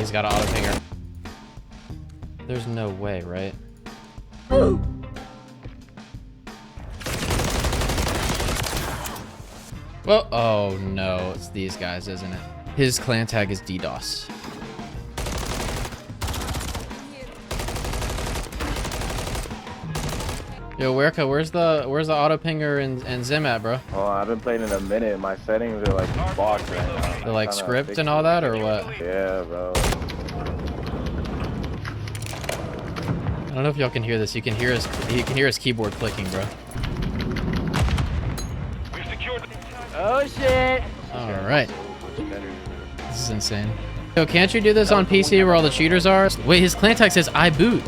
He's got an auto pinger. There's no way, right? Well, oh no, it's these guys, isn't it? His clan tag is DDOS. Yo, Werka, where's the auto pinger and Zim at, bro? Oh, I've been playing in a minute. My settings are like fucked right now. They're like script and all that, or what? Yeah, bro. I don't know if y'all can hear this. You can hear his keyboard clicking, bro. Oh shit! All right. This is insane. Yo, can't you do this on PC where all the cheaters are? Wait, his clan tag says I boot.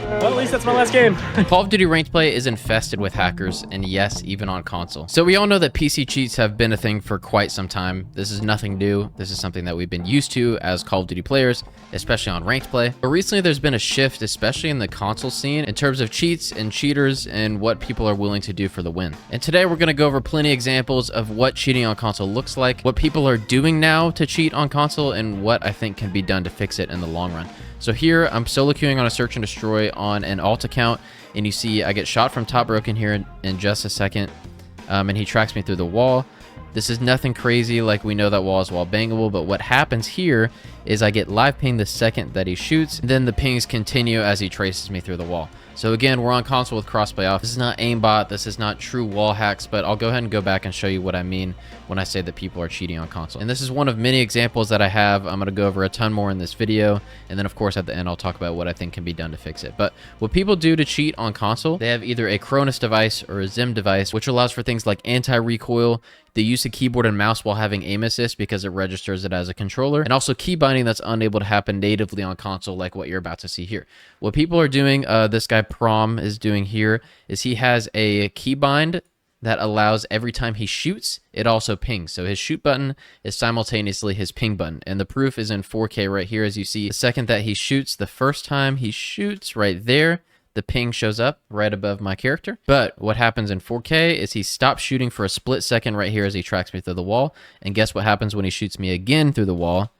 Well, at least that's my last game. Call of Duty Ranked play is infested with hackers, and yes, even on console. So we all know that PC cheats have been a thing for quite some time. This is nothing new. This is something that we've been used to as Call of Duty players, especially on Ranked play. But recently there's been a shift, especially in the console scene, in terms of cheats and cheaters and what people are willing to do for the win. And today we're going to go over plenty of examples of what cheating on console looks like, what people are doing now to cheat on console, and what I think can be done to fix it in the long run. So here I'm solo queuing on a search and destroy on an alt account, and you see I get shot from top broken here in just a second, and he tracks me through the wall. This is nothing crazy, like we know that wall is wall bangable, but what happens here is I get live ping the second that he shoots, and then the pings continue as he traces me through the wall. So again, we're on console with crossplay off. This is not aimbot, this is not true wall hacks, but I'll go ahead and go back and show you what I mean when I say that people are cheating on console. And this is one of many examples that I have. I'm gonna go over a ton more in this video, and then of course at the end I'll talk about what I think can be done to fix it. But what people do to cheat on console, they have either a Cronus device or a Zim device, which allows for things like anti-recoil, the use of keyboard and mouse while having aim assist because it registers it as a controller, and also key binding that's unable to happen natively on console like what you're about to see here. What people are doing, this guy Prom is doing here, is he has a keybind that allows every time he shoots, it also pings. So his shoot button is simultaneously his ping button. And the proof is in 4K right here, as you see. The second that he shoots, the first time he shoots right there, the ping shows up right above my character. But what happens in 4K is he stops shooting for a split second right here as he tracks me through the wall. And guess what happens when he shoots me again through the wall?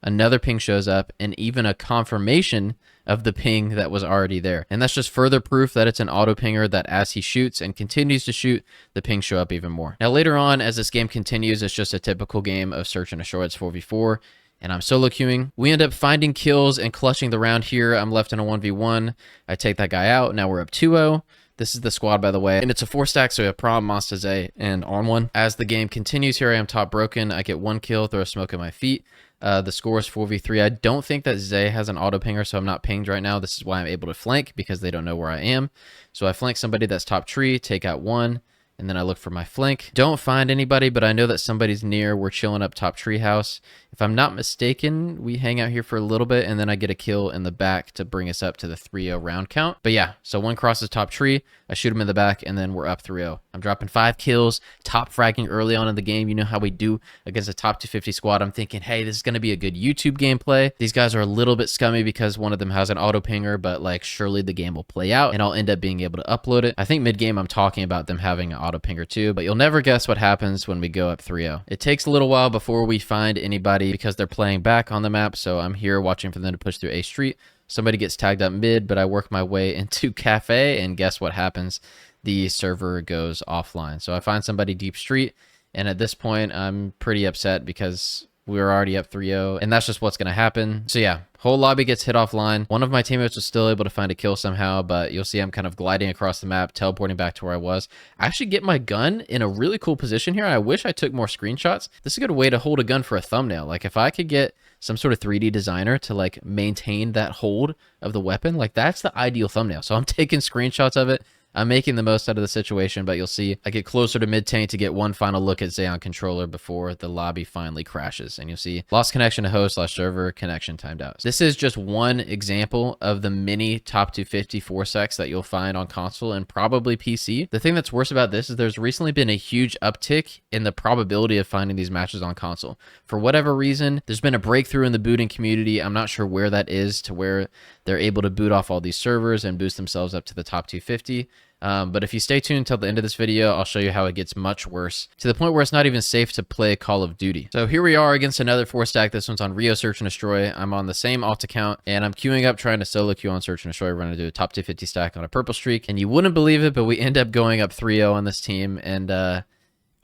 Another ping shows up, and even a confirmation of the ping that was already there. And that's just further proof that it's an auto pinger, that as he shoots and continues to shoot, the pings show up even more. Now later on, as this game continues, it's just a typical game of search and destroy. It's 4v4. And I'm solo queuing. We end up finding kills and clutching the round here. I'm left in a 1v1. I take that guy out. Now we're up 2-0. This is the squad, by the way. And it's a 4-stack, so we have Prom, Monstaze, and On One. As the game continues here, I am top broken. I get one kill, throw a smoke at my feet. The score is 4v3. I don't think that Zay has an auto pinger, so I'm not pinged right now. This is why I'm able to flank, because they don't know where I am. So I flank somebody that's top tree, take out one, and then I look for my flank. Don't find anybody, but I know that somebody's near. We're chilling up top tree house. If I'm not mistaken, we hang out here for a little bit, and then I get a kill in the back to bring us up to the 3-0 round count. But yeah, so one crosses top tree, I shoot him in the back, and then we're up 3-0. I'm dropping 5 kills, top fragging early on in the game. You know how we do against a top 250 squad. I'm thinking, hey, this is going to be a good YouTube gameplay. These guys are a little bit scummy because one of them has an auto pinger, but like surely the game will play out, and I'll end up being able to upload it. I think mid-game I'm talking about them having an auto pinger too, but you'll never guess what happens when we go up 3-0. It takes a little while before we find anybody because they're playing back on the map, so I'm here watching for them to push through A Street. Somebody gets tagged up mid, but I work my way into Cafe, and guess what happens? The server goes offline. So I find somebody deep street, and at this point I'm pretty upset because we were already up 3-0, and that's just what's going to happen. So yeah, whole lobby gets hit offline. One of my teammates was still able to find a kill somehow, but you'll see I'm kind of gliding across the map, teleporting back to where I was. I actually get my gun in a really cool position here. I wish I took more screenshots. This is a good way to hold a gun for a thumbnail. Like if I could get some sort of 3D designer to like maintain that hold of the weapon, like that's the ideal thumbnail. So I'm taking screenshots of it. I'm making the most out of the situation, but you'll see I get closer to mid-tank to get one final look at Xeon controller before the lobby finally crashes. And you'll see lost connection to host/server, connection timed out. This is just one example of the many top 250 4-stacks that you'll find on console and probably PC. The thing that's worse about this is there's recently been a huge uptick in the probability of finding these matches on console. For whatever reason, there's been a breakthrough in the booting community. I'm not sure where that is, to where they're able to boot off all these servers and boost themselves up to the top 250. But if you stay tuned till the end of this video, I'll show you how it gets much worse, to the point where it's not even safe to play Call of Duty. So here we are against another 4-stack. This one's on Rio Search and Destroy. I'm on the same alt account, and I'm queuing up trying to solo queue on Search and Destroy. We're going to do a top 250 stack on a purple streak, and you wouldn't believe it, but we end up going up 3-0 on this team, and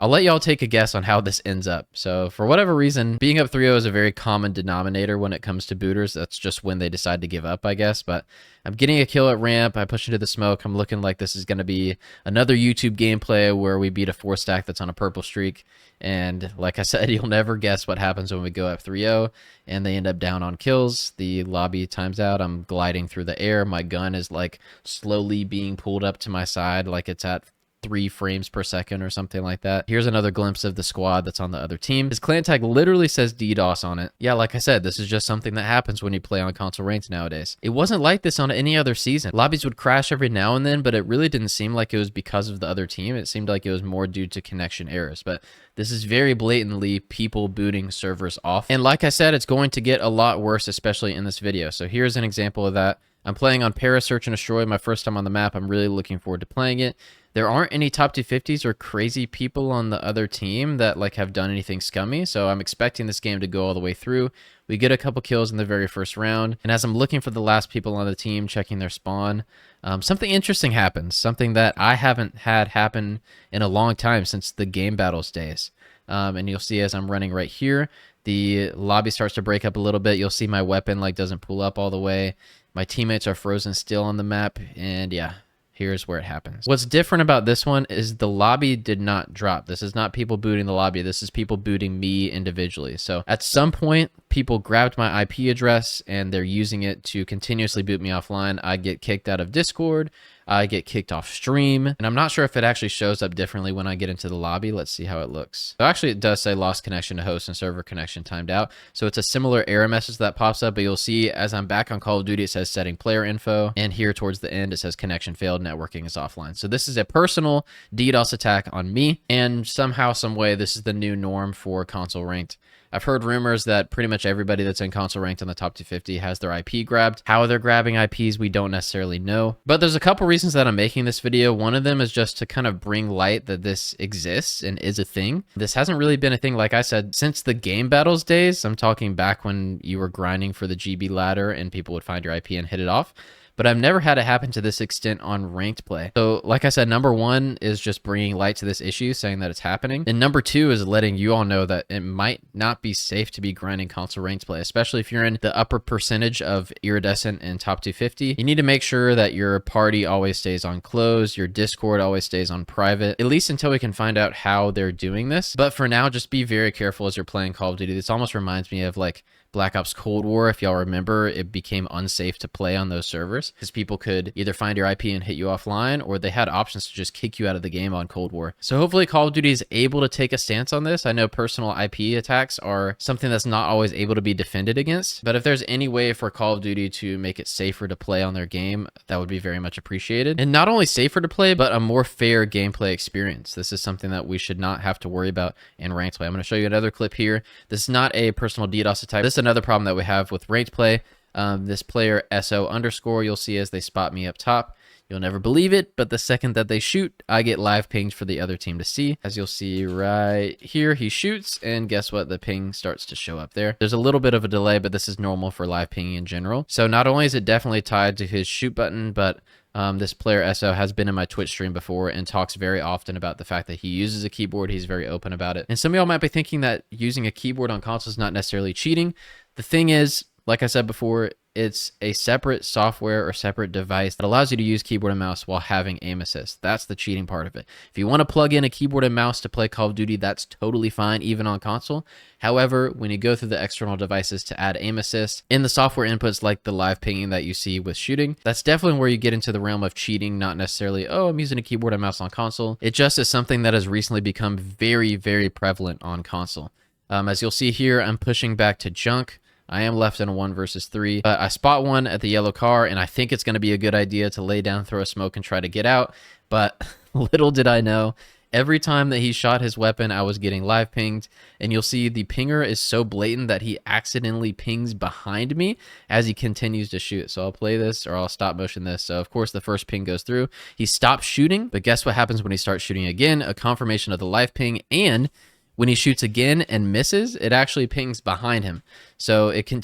I'll let y'all take a guess on how this ends up. So for whatever reason, being up 3-0 is a very common denominator when it comes to booters. That's just when they decide to give up, I guess. But I'm getting a kill at ramp. I push into the smoke. I'm looking like this is going to be another YouTube gameplay where we beat a 4-stack that's on a purple streak. And like I said, you'll never guess what happens when we go up 3-0 and they end up down on kills. The lobby times out. I'm gliding through the air. My gun is like slowly being pulled up to my side like it's at 3 frames per second or something like that. Here's another glimpse of the squad that's on the other team. His clan tag literally says DDOS on it. Yeah, like I said, this is just something that happens when you play on console ranked nowadays. It wasn't like this on any other season. Lobbies would crash every now and then, but it really didn't seem like it was because of the other team. It seemed like it was more due to connection errors. But this is very blatantly people booting servers off. And like I said, it's going to get a lot worse, especially in this video. So here's an example of that. I'm playing on Paris Search and Destroy, my first time on the map. I'm really looking forward to playing it. There aren't any top 250s or crazy people on the other team that like have done anything scummy, so I'm expecting this game to go all the way through. We get a couple kills in the very first round, and as I'm looking for the last people on the team, checking their spawn, something interesting happens, something that I haven't had happen in a long time, since the game battles days. And you'll see as I'm running right here, the lobby starts to break up a little bit. You'll see my weapon like doesn't pull up all the way. My teammates are frozen still on the map, and yeah, here's where it happens. What's different about this one is the lobby did not drop. This is not people booting the lobby. This is people booting me individually. So at some point, people grabbed my IP address and they're using it to continuously boot me offline. I get kicked out of Discord. I get kicked off stream, and I'm not sure if it actually shows up differently when I get into the lobby. Let's see how it looks. So actually, it does say lost connection to host and server connection timed out. So it's a similar error message that pops up, but you'll see as I'm back on Call of Duty, it says setting player info, and here towards the end, it says connection failed, networking is offline. So this is a personal DDoS attack on me, and somehow, some way, this is the new norm for console ranked. I've heard rumors that pretty much everybody that's in console ranked on the top 250 has their IP grabbed. How they're grabbing IPs, we don't necessarily know. But there's a couple reasons that I'm making this video. One of them is just to kind of bring light that this exists and is a thing. This hasn't really been a thing, like I said, since the game battles days. I'm talking back when you were grinding for the GB ladder and people would find your IP and hit it off. But I've never had it happen to this extent on ranked play. So like I said, number one is just bringing light to this issue, saying that it's happening. And number two is letting you all know that it might not be safe to be grinding console ranked play, especially if you're in the upper percentage of iridescent and top 250. You need to make sure that your party always stays on closed, your Discord always stays on private, at least until we can find out how they're doing this. But for now, just be very careful as you're playing Call of Duty. This almost reminds me of like Black Ops Cold War. If y'all remember, it became unsafe to play on those servers because people could either find your IP and hit you offline, or they had options to just kick you out of the game on Cold War. So hopefully Call of Duty is able to take a stance on this. I know personal IP attacks are something that's not always able to be defended against, but if there's any way for Call of Duty to make it safer to play on their game, that would be very much appreciated. And not only safer to play, but a more fair gameplay experience. This is something that we should not have to worry about in ranked play. I'm going to show you another clip here. This is not a personal DDoS attack. This is another problem that we have with ranked play. This player SO underscore, you'll see as they spot me up top. You'll never believe it, but the second that they shoot, I get live pings for the other team to see. As you'll see right here, he shoots, and guess what? The ping starts to show up there. There's a little bit of a delay, but this is normal for live pinging in general. So not only is it definitely tied to his shoot button, but this player SO has been in my Twitch stream before and talks very often about the fact that he uses a keyboard. He's very open about it. And some of y'all might be thinking that using a keyboard on console is not necessarily cheating. The thing is, like I said before, it's a separate software or separate device that allows you to use keyboard and mouse while having aim assist. That's the cheating part of it. If you want to plug in a keyboard and mouse to play Call of Duty, that's totally fine, even on console. However, when you go through the external devices to add aim assist in the software inputs like the live pinging that you see with shooting, that's definitely where you get into the realm of cheating, not necessarily, oh, I'm using a keyboard and mouse on console. It just is something that has recently become very, very prevalent on console. As you'll see here, I'm pushing back to junk. I am left in a 1 versus 3, but I spot one at the yellow car, and I think it's going to be a good idea to lay down, throw a smoke, and try to get out. But little did I know, Every time that he shot his weapon, I was getting live pinged, and you'll see the pinger is so blatant that he accidentally pings behind me as he continues to shoot. So I'll play this, or I'll stop motion this. So of course the first ping goes through. He stops shooting, but guess what happens when he starts shooting again? A confirmation of the live ping, and when he shoots again and misses, it actually pings behind him. So it can.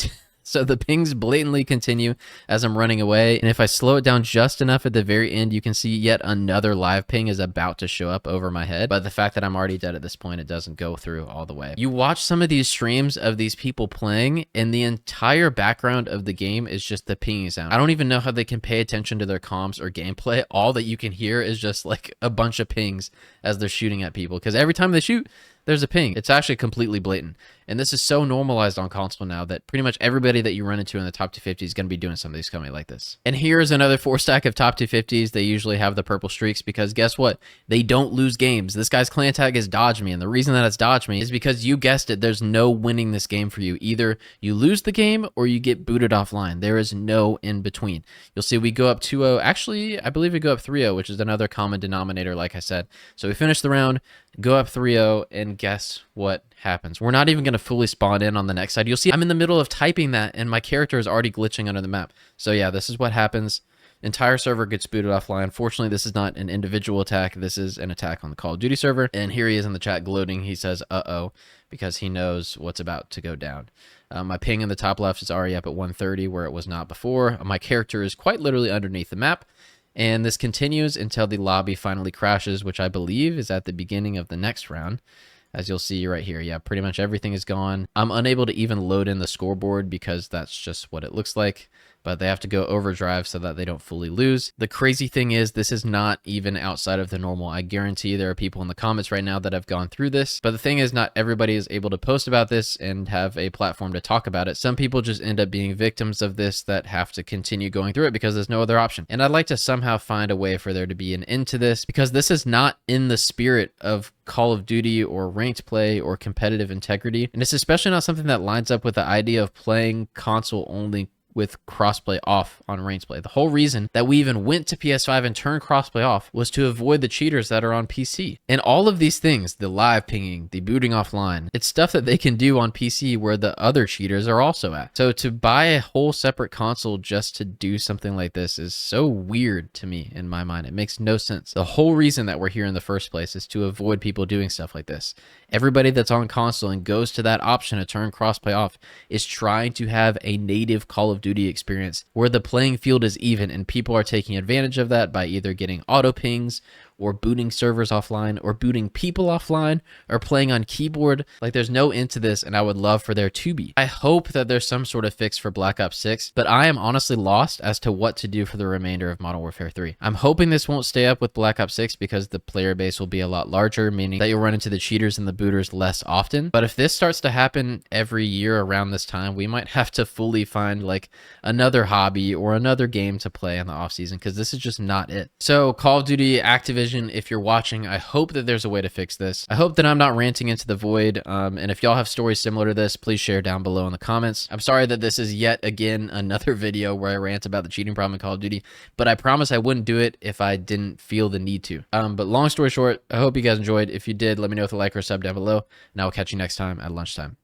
So the pings blatantly continue as I'm running away. And if I slow it down just enough at the very end, you can see yet another live ping is about to show up over my head. But the fact that I'm already dead at this point, it doesn't go through all the way. You watch some of these streams of these people playing, and the entire background of the game is just the pinging sound. I don't even know how they can pay attention to their comms or gameplay. All that you can hear is just like a bunch of pings as they're shooting at people. Because every time they shoot, there's a ping. It's actually completely blatant. And this is so normalized on console now that pretty much everybody that you run into in the top 250 is going to be doing something scummy like this. And here's another 4-stack of top 250s. They usually have the purple streaks because guess what? They don't lose games. This guy's clan tag is dodge me. And the reason that it's dodge me is because you guessed it. There's no winning this game for you. Either you lose the game or you get booted offline. There is no in between. You'll see we go up 2-0. Actually, I believe we go up 3-0, which is another common denominator, like I said. So we finish the round, go up 3-0, and guess what happens? We're not even going to fully spawn in on the next side. You'll see I'm in the middle of typing that, and my character is already glitching under the map. So yeah, this is what happens. Entire server gets booted offline. Fortunately, this is not an individual attack. This is an attack on the Call of Duty server. And here he is in the chat gloating. He says, uh-oh, because he knows what's about to go down. My ping in the top left is already up at 130, where it was not before. My character is quite literally underneath the map. And this continues until the lobby finally crashes, which I believe is at the beginning of the next round. As you'll see right here, yeah, pretty much everything is gone. I'm unable to even load in the scoreboard because that's just what it looks like. But they have to go overdrive so that they don't fully lose. The crazy thing is this is not even outside of the normal. I guarantee there are people in the comments right now that have gone through this. But the thing is, not everybody is able to post about this and have a platform to talk about it. Some people just end up being victims of this that have to continue going through it because there's no other option. And I'd like to somehow find a way for there to be an end to this, because this is not in the spirit of Call of Duty or ranked play or competitive integrity. And it's especially not something that lines up with the idea of playing console only with crossplay off on ranked play. The whole reason that we even went to PS5 and turned crossplay off was to avoid the cheaters that are on PC. And all of these things, the live pinging, the booting offline, it's stuff that they can do on PC where the other cheaters are also at. So to buy a whole separate console just to do something like this is so weird to me in my mind. It makes no sense. The whole reason that we're here in the first place is to avoid people doing stuff like this. Everybody that's on console and goes to that option to turn crossplay off is trying to have a native Call of Duty experience where the playing field is even, and people are taking advantage of that by either getting auto pings or booting servers offline or booting people offline or playing on keyboard. Like, there's no end to this, and I would love for there to be. I hope that there's some sort of fix for Black Ops 6, but I am honestly lost as to what to do for the remainder of Modern Warfare 3. I'm hoping this won't stay up with Black Ops 6 because the player base will be a lot larger, meaning that you'll run into the cheaters and the booters less often. But if this starts to happen every year around this time, we might have to fully find like another hobby or another game to play in the off season, because this is just not it. So Call of Duty, Activision, if you're watching, I hope that there's a way to fix this. I hope that I'm not ranting into the void. And if y'all have stories similar to this, please share down below in the comments. I'm sorry that this is yet again another video where I rant about the cheating problem in Call of Duty, but I promise I wouldn't do it if I didn't feel the need to. But long story short, I hope you guys enjoyed. If you did, let me know with a like or a sub down below, and I will catch you next time at lunchtime.